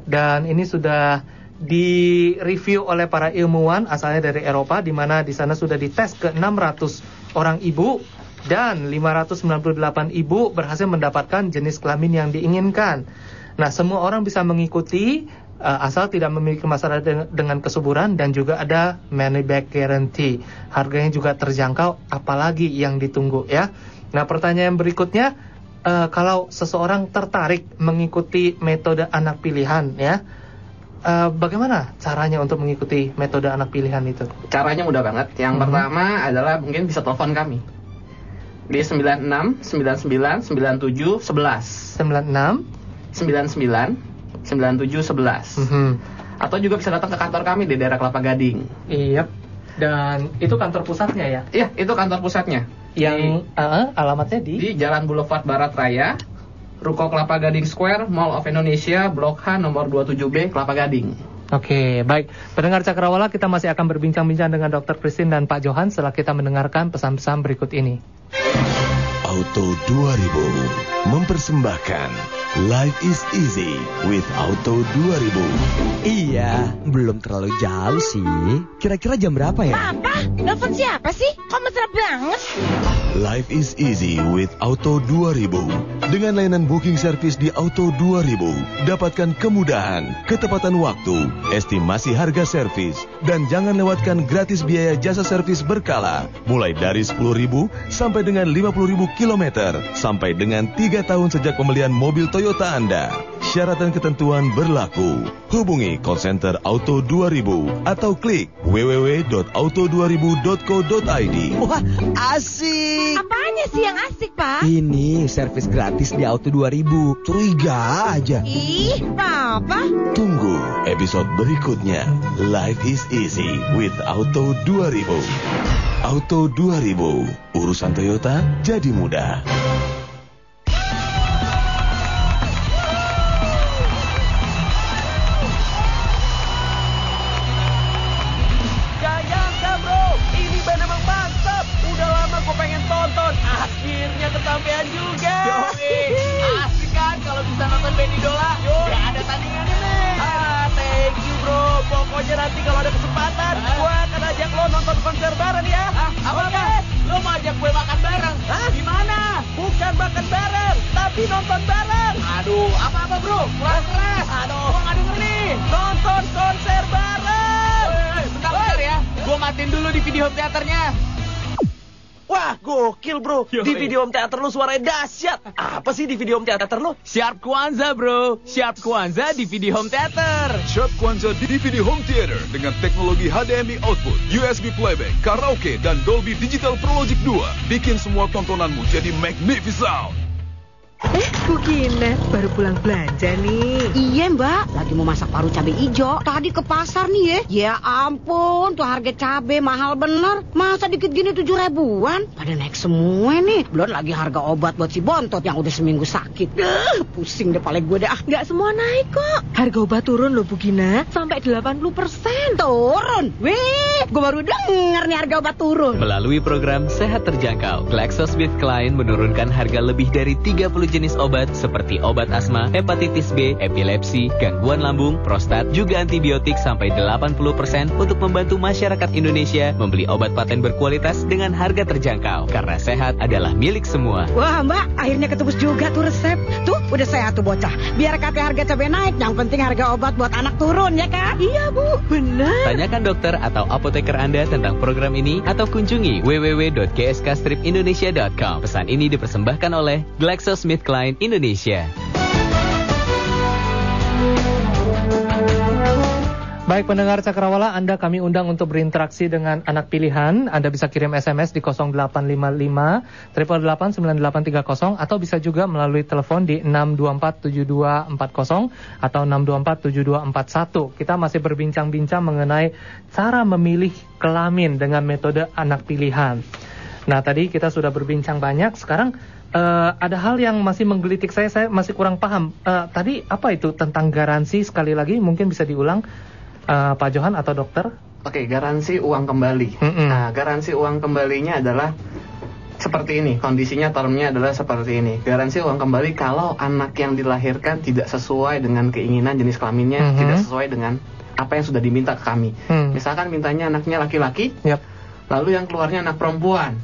Dan ini sudah direview oleh para ilmuwan asalnya dari Eropa, di mana di sana sudah dites ke 600 orang ibu dan 598 ibu berhasil mendapatkan jenis kelamin yang diinginkan. Nah, semua orang bisa mengikuti asal tidak memiliki masalah dengan kesuburan, dan juga ada money back guarantee. Harganya juga terjangkau, apalagi yang ditunggu ya. Nah, pertanyaan berikutnya, kalau seseorang tertarik mengikuti metode anak pilihan ya, bagaimana caranya untuk mengikuti metode anak pilihan itu? Caranya mudah banget. Yang pertama adalah mungkin bisa telepon kami di 96 99 97 11 96 99 97 11. Atau juga bisa datang ke kantor kami di daerah Kelapa Gading. Iya. Dan itu kantor pusatnya ya? Iya, itu kantor pusatnya. Yang alamatnya di Jalan Boulevard Barat Raya, Ruko Kelapa Gading Square, Mall of Indonesia, Blok H nomor 27B, Kelapa Gading. Oke, baik. Pendengar Cakrawala, kita masih akan berbincang-bincang dengan Dr. Christine dan Pak Johan setelah kita mendengarkan pesan-pesan berikut ini. Auto 2000 mempersembahkan Life is Easy with Auto 2000. Iya, belum terlalu jauh sih. Kira-kira jam berapa ya? Papa, nelfon siapa sih? Kok mesra banget? Life is Easy with Auto 2000. Dengan layanan booking service di Auto 2000, dapatkan kemudahan, ketepatan waktu, estimasi harga servis, dan jangan lewatkan gratis biaya jasa servis berkala, mulai dari 10.000 sampai dengan 50.000 kilometer, sampai dengan 3 tahun sejak pembelian mobil Toyota Anda. Syarat dan ketentuan berlaku. Hubungi call center Auto 2000 atau klik www.auto2000.co.id. Wah, asik. Apanya sih yang asik, Pak? Ini servis gratis di Auto 2000. Curiga aja. Ih, Papa. Tunggu episode berikutnya. Life is Easy with Auto 2000. Auto 2000, urusan Toyota jadi mudah. Akhirnya kesampean juga. Asik kan kalau bisa nonton band idola. Gak ada tandingannya nih. Thank you bro. Pokoknya nanti kalau ada kesempatan gua akan ajak lo nonton konser bareng ya. Apa kan? Lo mau ajak gue makan bareng? Gimana? Bukan makan bareng, tapi nonton bareng. Aduh, apa bro? Kurang keras. Aduh, gua gak denger nih. Nonton konser bareng. Bentar ya. Gua matiin dulu di video teaternya. Wah, gokil bro. Di video home teater lu suaranya dahsyat. Apa sih di video home teater lu? Sharp Kwanza bro. Sharp Kwanza di video home theater. Sharp Kwanza di DVD Home Theater dengan teknologi HDMI output, USB playback, karaoke, dan Dolby Digital Pro Logic 2 bikin semua tontonanmu jadi magnificent. Bu Gina, baru pulang belanja nih. Iya mbak, lagi mau masak paru cabai hijau. Tadi ke pasar nih ya. Ya ampun, tuh harga cabai mahal bener. Masa dikit gini 7.000-an? Pada naik semua nih. Belum lagi harga obat buat si Bontot yang udah seminggu sakit. Pusing deh kepala gue deh. Nggak semua naik kok. Harga obat turun loh Bu Gina, sampai 80%. Turun? Wih, gue baru denger nih harga obat turun. Melalui program Sehat Terjangkau, GlaxoSmithKline menurunkan harga lebih dari 30 jenis obat seperti obat asma, hepatitis B, epilepsi, gangguan lambung, prostat, juga antibiotik sampai 80% untuk membantu masyarakat Indonesia membeli obat paten berkualitas dengan harga terjangkau. Karena sehat adalah milik semua. Wah mbak, akhirnya ketebus juga tuh resep. Tuh, udah sehat tuh bocah. Biar kata harga cabai naik, yang penting harga obat buat anak turun ya kan? Iya Bu, benar. Tanyakan dokter atau apoteker Anda tentang program ini atau kunjungi www.gskstripindonesia.com. Pesan ini dipersembahkan oleh GlaxoSmithKline Indonesia. Baik pendengar Cakrawala, Anda kami undang untuk berinteraksi dengan anak pilihan. Anda bisa kirim SMS di 0855 888 9830 atau bisa juga melalui telepon di 624 7240 atau 624 7241. Kita masih berbincang-bincang mengenai cara memilih kelamin dengan metode anak pilihan. Nah, tadi kita sudah berbincang banyak. Sekarang ada hal yang masih menggelitik saya masih kurang paham. Tadi apa itu tentang garansi? Sekali lagi mungkin bisa diulang Pak Johan atau dokter? Oke, garansi uang kembali. Nah, garansi uang kembalinya adalah seperti ini, kondisinya termnya adalah seperti ini. Garansi uang kembali kalau anak yang dilahirkan tidak sesuai dengan keinginan jenis kelaminnya, tidak sesuai dengan apa yang sudah diminta ke kami. Misalkan mintanya anaknya laki-laki, lalu yang keluarnya anak perempuan.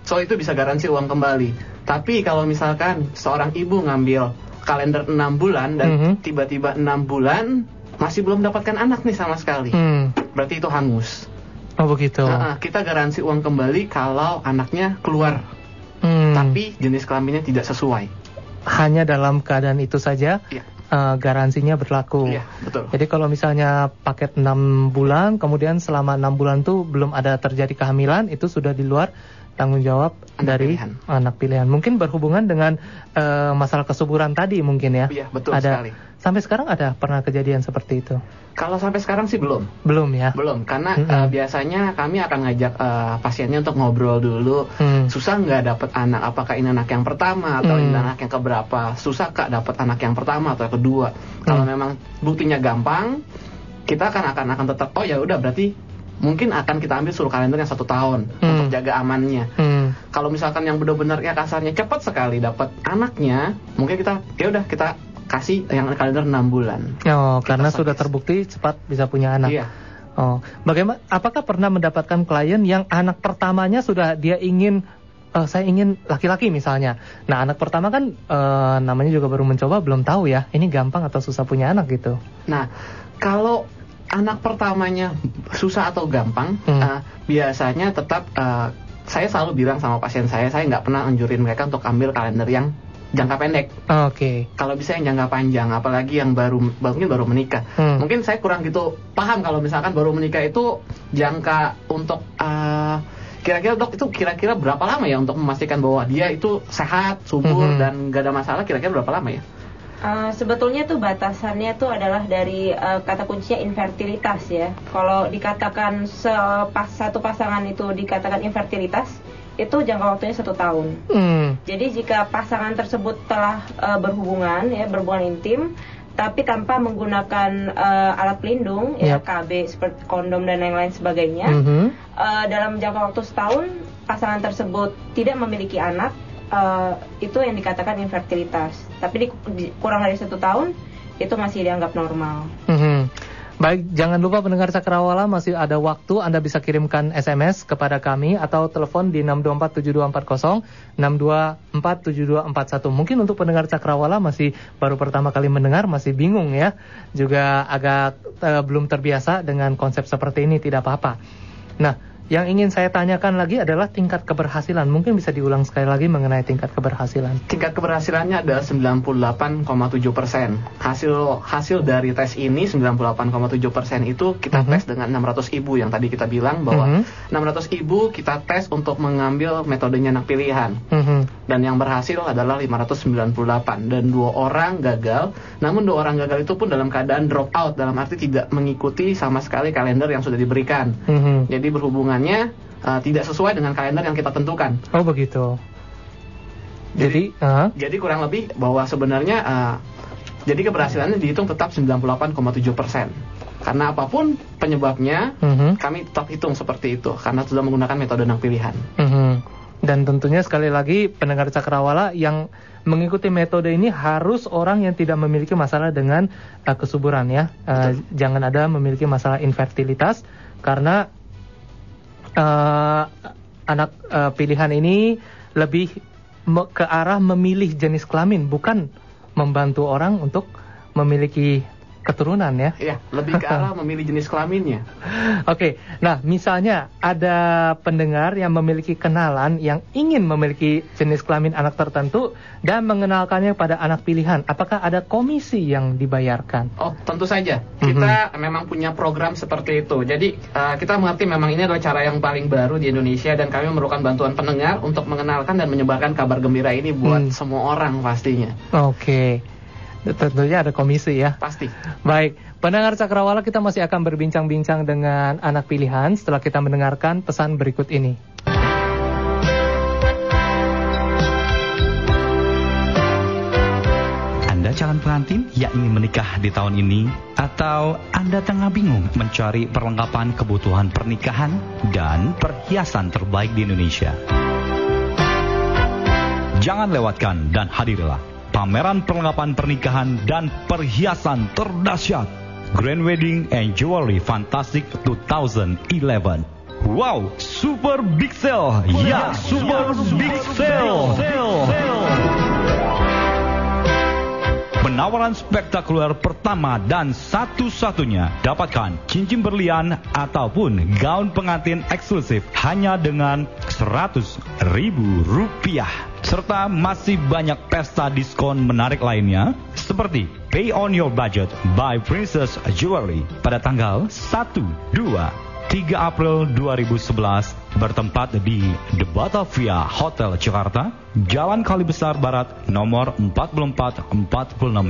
So itu bisa garansi uang kembali. Tapi kalau misalkan seorang ibu ngambil kalender 6 bulan dan tiba-tiba 6 bulan masih belum mendapatkan anak nih sama sekali, berarti itu hangus. Oh begitu. Kita garansi uang kembali kalau anaknya keluar, tapi jenis kelaminnya tidak sesuai. Hanya dalam keadaan itu saja garansinya berlaku. Iya, betul. Jadi kalau misalnya paket 6 bulan, kemudian selama 6 bulan tuh belum ada terjadi kehamilan, itu sudah di luar tanggung jawab dari anak pilihan. Mungkin berhubungan dengan masalah kesuburan tadi mungkin ya. Iya, betul sekali. Sampai sekarang ada pernah kejadian seperti itu? Kalau sampai sekarang sih belum. Belum ya? Belum, karena biasanya kami akan ngajak pasiennya untuk ngobrol dulu. Susah nggak dapat anak? Apakah ini anak yang pertama atau ini anak yang keberapa? Susah kak dapat anak yang pertama atau yang kedua? Kalau memang buktinya gampang, kita akan tetap, oh ya udah berarti mungkin akan kita ambil suruh kalender yang 1 tahun untuk jaga amannya. Kalau misalkan yang benar-benar ya kasarnya cepat sekali dapat anaknya, mungkin kita ya udah kita kasih yang kalender 6 bulan. Oh, karena sudah terbukti cepat bisa punya anak. Iya. Oh, bagaimana? Apakah pernah mendapatkan klien yang anak pertamanya sudah dia ingin saya ingin laki-laki misalnya. Nah, anak pertama kan namanya juga baru mencoba, belum tahu ya ini gampang atau susah punya anak gitu. Nah, kalau anak pertamanya susah atau gampang, biasanya tetap saya selalu bilang sama pasien saya nggak pernah anjurin mereka untuk ambil kalender yang jangka pendek. Oke. Kalau bisa yang jangka panjang, apalagi yang mungkin baru menikah. Mungkin saya kurang gitu paham kalau misalkan baru menikah itu jangka untuk kira-kira dok itu kira-kira berapa lama ya untuk memastikan bahwa dia itu sehat, subur dan gak ada masalah, kira-kira berapa lama ya? Sebetulnya tuh batasannya tuh adalah dari kata kuncinya infertilitas ya. Kalau dikatakan satu pasangan itu dikatakan infertilitas, itu jangka waktunya 1 tahun. Jadi jika pasangan tersebut telah berhubungan intim, tapi tanpa menggunakan alat pelindung, ya KB seperti kondom dan yang lain sebagainya, dalam jangka waktu 1 tahun pasangan tersebut tidak memiliki anak, itu yang dikatakan infertilitas. Tapi kurang dari 1 tahun itu masih dianggap normal. Baik, jangan lupa pendengar Cakrawala masih ada waktu, Anda bisa kirimkan SMS kepada kami atau telepon di 6247240, 6247241. Mungkin untuk pendengar Cakrawala masih baru pertama kali mendengar, masih bingung ya, juga agak belum terbiasa dengan konsep seperti ini, tidak apa-apa. Nah, yang ingin saya tanyakan lagi adalah tingkat keberhasilan. Mungkin bisa diulang sekali lagi mengenai tingkat keberhasilan. Tingkat keberhasilannya adalah 98,7%. Hasil dari tes ini 98,7% itu kita tes dengan 600 ibu yang tadi kita bilang bahwa 600 ibu kita tes untuk mengambil metodenya anak pilihan. Dan yang berhasil adalah 598 dan 2 orang gagal. Namun 2 orang gagal itu pun dalam keadaan drop out, dalam arti tidak mengikuti sama sekali kalender yang sudah diberikan. Jadi berhubungan tidak sesuai dengan kalender yang kita tentukan. Oh begitu. Jadi kurang lebih bahwa sebenarnya jadi keberhasilannya dihitung tetap 98,7%. Karena apapun penyebabnya, kami tetap hitung seperti itu karena sudah menggunakan metode anak pilihan. Dan tentunya sekali lagi pendengar Cakrawala yang mengikuti metode ini harus orang yang tidak memiliki masalah dengan kesuburan ya. Jangan ada memiliki masalah infertilitas karena anak pilihan ini lebih ke arah memilih jenis kelamin, bukan membantu orang untuk memiliki keturunan ya. Iya, lebih ke arah memilih jenis kelaminnya. Oke, nah misalnya ada pendengar yang memiliki kenalan yang ingin memiliki jenis kelamin anak tertentu dan mengenalkannya pada anak pilihan, apakah ada komisi yang dibayarkan? Oh, tentu saja. Kita memang punya program seperti itu. Jadi kita mengerti memang ini adalah cara yang paling baru di Indonesia dan kami memerlukan bantuan pendengar untuk mengenalkan dan menyebarkan kabar gembira ini buat semua orang pastinya. Oke. Tentunya ada komisi ya. Pasti. Baik, pendengar Cakrawala, kita masih akan berbincang-bincang dengan anak pilihan setelah kita mendengarkan pesan berikut ini. Anda calon pengantin yang ingin menikah di tahun ini, atau Anda tengah bingung mencari perlengkapan kebutuhan pernikahan dan perhiasan terbaik di Indonesia? Jangan lewatkan dan hadirilah pameran perlengkapan pernikahan dan perhiasan terdahsyat Grand Wedding and Jewelry Fantastic 2011. Wow, super big sale. Ya, super big sale. Penawaran spektakuler pertama dan satu-satunya. Dapatkan cincin berlian ataupun gaun pengantin eksklusif hanya dengan Rp100.000. Serta masih banyak pesta diskon menarik lainnya seperti Pay on Your Budget by Princess Jewelry pada tanggal 1, 2, 3 April 2011 bertempat di The Batavia Hotel Jakarta, Jalan Kali Besar Barat, nomor 4446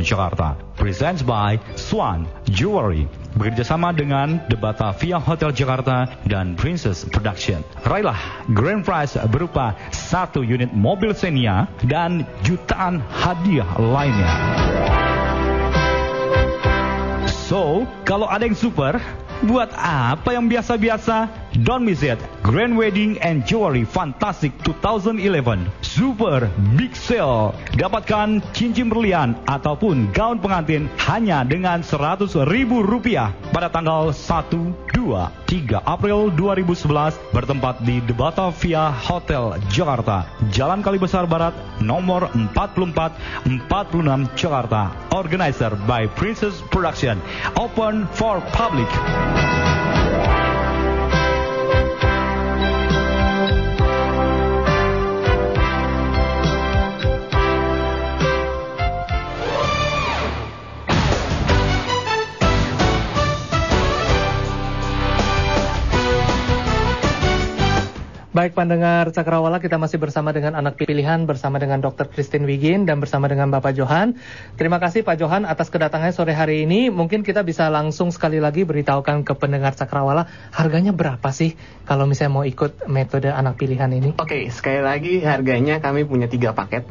Jakarta. Presents by Swan Jewelry, bekerjasama dengan The Batavia Hotel Jakarta dan Princess Production. Raihlah grand prize berupa 1 unit mobil Xenia dan jutaan hadiah lainnya. So, kalau ada yang super, buat apa yang biasa-biasa? Don't miss it. Grand Wedding and Jewelry Fantastic 2011 Super Big Sale. Dapatkan cincin berlian ataupun gaun pengantin hanya dengan Rp100.000 pada tanggal 1, 2, 3 April 2011 bertempat di The Batavia Hotel Jakarta, Jalan Kali Besar Barat, nomor 4446 Jakarta. Organizer by Princess Production. Open for public. Baik pendengar Cakrawala, kita masih bersama dengan anak pilihan, bersama dengan Dr. Christine Wigin dan bersama dengan Bapak Johan. Terima kasih Pak Johan atas kedatangannya sore hari ini. Mungkin kita bisa langsung sekali lagi beritahukan ke pendengar Cakrawala, harganya berapa sih kalau misalnya mau ikut metode anak pilihan ini? Oke, sekali lagi harganya kami punya 3 paket.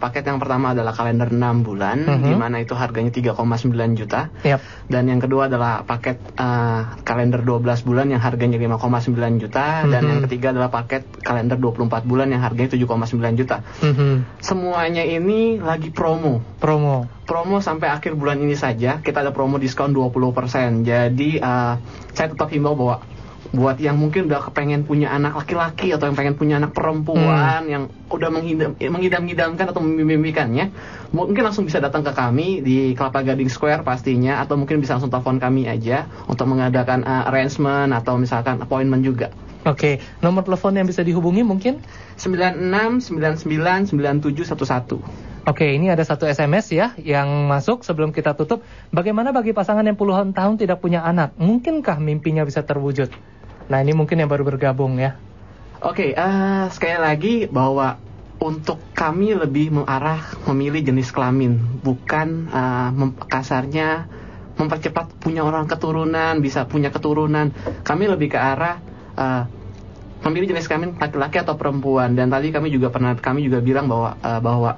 Paket yang pertama adalah kalender 6 bulan, di mana itu harganya 3,9 juta. Dan yang kedua adalah paket kalender 12 bulan yang harganya 5,9 juta. Dan yang ketiga adalah paket kalender 24 bulan yang harganya 7,9 juta. Semuanya ini lagi promo sampai akhir bulan ini saja. Kita ada promo diskon 20%. Jadi saya tetap himbau bahwa buat yang mungkin udah kepengen punya anak laki-laki atau yang pengen punya anak perempuan yang udah mengidam-idamkan atau memimpikannya, mungkin langsung bisa datang ke kami di Kelapa Gading Square pastinya, atau mungkin bisa langsung telepon kami aja untuk mengadakan arrangement atau misalkan appointment juga. Oke, nomor telepon yang bisa dihubungi mungkin? 96999711. Oke, ini ada satu SMS ya yang masuk sebelum kita tutup. Bagaimana bagi pasangan yang puluhan tahun tidak punya anak? Mungkinkah mimpinya bisa terwujud? Nah, ini mungkin yang baru bergabung ya. Oke, sekali lagi bahwa untuk kami lebih mengarah memilih jenis kelamin, bukan kasarnya mempercepat punya orang keturunan, bisa punya keturunan. Kami lebih ke arah memilih jenis kelamin laki-laki atau perempuan. Dan tadi kami juga bilang bahwa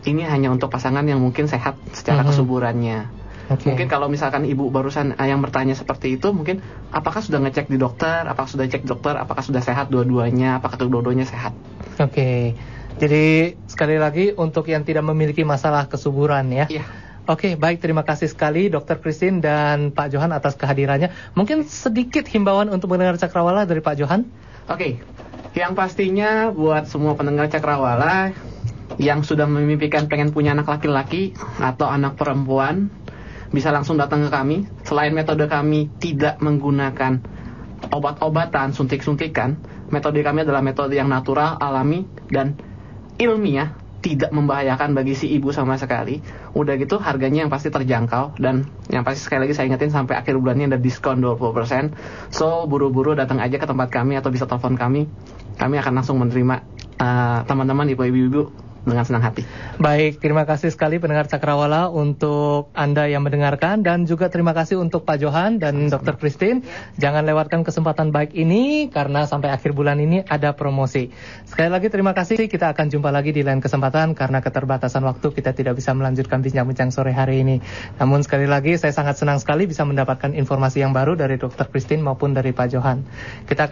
ini hanya untuk pasangan yang mungkin sehat secara kesuburannya. Mungkin kalau misalkan ibu barusan yang bertanya seperti itu, mungkin apakah sudah ngecek di dokter, apakah sudah cek dokter, apakah sudah sehat dua-duanya, apakah kedua-duanya sehat. Oke, jadi sekali lagi untuk yang tidak memiliki masalah kesuburan ya. Iya. Oke, baik, terima kasih sekali Dr. Christine dan Pak Johan atas kehadirannya. Mungkin sedikit himbauan untuk mendengar Cakrawala dari Pak Johan. Oke, yang pastinya buat semua pendengar Cakrawala yang sudah memimpikan pengen punya anak laki-laki atau anak perempuan, bisa langsung datang ke kami. Selain metode kami tidak menggunakan obat-obatan, suntik-suntikan, metode kami adalah metode yang natural, alami, dan ilmiah, tidak membahayakan bagi si ibu sama sekali. Udah gitu harganya yang pasti terjangkau, dan yang pasti sekali lagi saya ingetin sampai akhir bulan ini ada diskon 20%. So buru-buru datang aja ke tempat kami atau bisa telepon kami. Kami akan langsung menerima teman-teman ibu-ibu dengan senang hati. Baik, terima kasih sekali pendengar Cakrawala untuk Anda yang mendengarkan, dan juga terima kasih untuk Pak Johan dan Dr. Christine. Jangan lewatkan kesempatan baik ini karena sampai akhir bulan ini ada promosi. Sekali lagi terima kasih, kita akan jumpa lagi di lain kesempatan. Karena keterbatasan waktu kita tidak bisa melanjutkan bincang-bincang sore hari ini. Namun sekali lagi saya sangat senang sekali bisa mendapatkan informasi yang baru dari Dr. Christine maupun dari Pak Johan. Kita